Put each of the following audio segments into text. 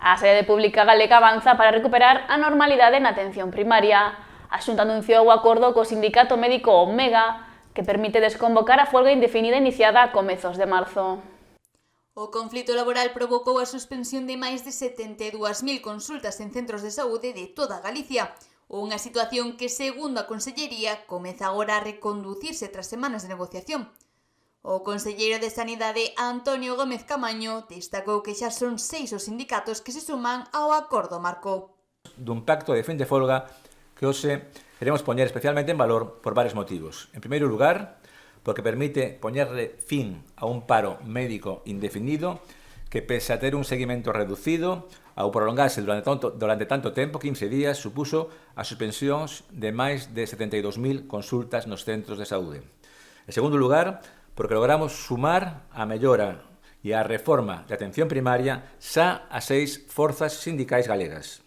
A sede pública galega avanza para recuperar a normalidade na atención primaria. A Xunta anunciou o acordo co sindicato médico Omega, que permite desconvocar a folga indefinida iniciada a comezos de marzo. O conflito laboral provocou a suspensión de máis de 72.000 consultas en centros de saúde de toda Galicia, unha situación que, segundo a Consellería, comeza agora a reconducirse tras semanas de negociación. O conselleiro de Sanidade, Antonio Gómez Camaño, destacou que xa son 6 os sindicatos que se suman ao acordo marco. Dun pacto de fin de folga que hoxe queremos poñer especialmente en valor por varios motivos. En primeiro lugar, porque permite poñerle fin a un paro médico indefinido que, pese a ter un seguimento reducido, ao prolongarse durante tanto tempo, 15 días, supuso as suspensións de máis de 72.000 consultas nos centros de saúde. En segundo lugar, porque logramos sumar a mellora e a reforma de atención primaria xa a 6 forzas sindicais galegas.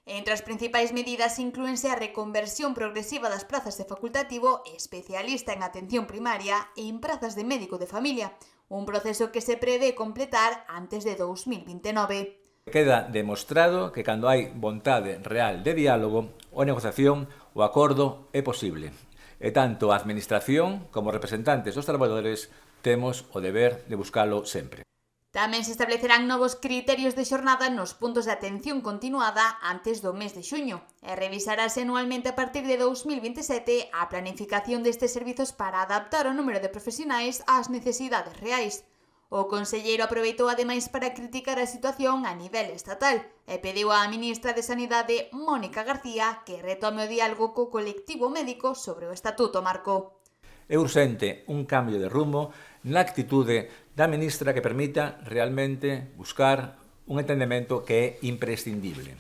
Entre as principais medidas inclúense a reconversión progresiva das prazas de facultativo especialista en atención primaria e en prazas de médico de familia, un proceso que se prevé completar antes de 2029. Queda demostrado que cando hai vontade real de diálogo ou negociación, o acordo é posible. E tanto a Administración como representantes dos traballadores temos o deber de buscalo sempre. Tamén se establecerán novos criterios de xornada nos puntos de atención continuada antes do mes de xuño e revisarase anualmente a partir de 2027 a planificación destes servizos para adaptar o número de profesionais ás necesidades reais. O conselleiro aproveitou ademais para criticar a situación a nivel estatal e pediu á ministra de Sanidade, Mónica García, que retome o diálogo co colectivo médico sobre o estatuto marco. É urxente un cambio de rumbo na actitude da ministra que permita realmente buscar un entendemento que é imprescindible.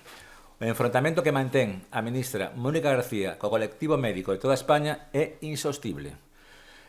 O enfrontamento que mantén a ministra Mónica García co colectivo médico de toda España é insostible.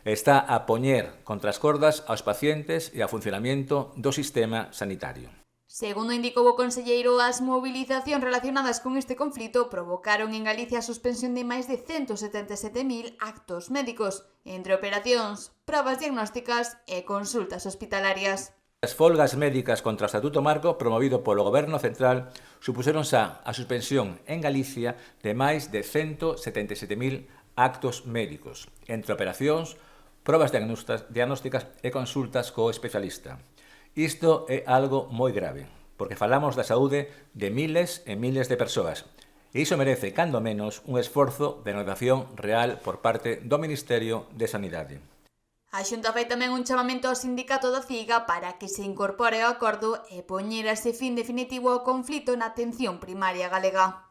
Está a poñer contra as cordas aos pacientes e ao funcionamento do sistema sanitario. Segundo indicou o conselleiro, as movilizacións relacionadas con este conflito provocaron en Galicia a suspensión de máis de 177.000 actos médicos, entre operacións, probas diagnósticas e consultas hospitalarias. As folgas médicas contra o Estatuto Marco promovido polo Goberno Central supuseron xa a suspensión en Galicia de máis de 177.000 actos médicos, entre operacións, probas diagnósticas e consultas co especialista. Isto é algo moi grave, porque falamos da saúde de miles e miles de persoas, e iso merece, cando menos, un esforzo de negociación real por parte do Ministerio de Sanidade. A Xunta fai tamén un chamamento ao sindicato da CIGA para que se incorpore ao acordo e poñer ese fin definitivo ao conflito na atención primaria galega.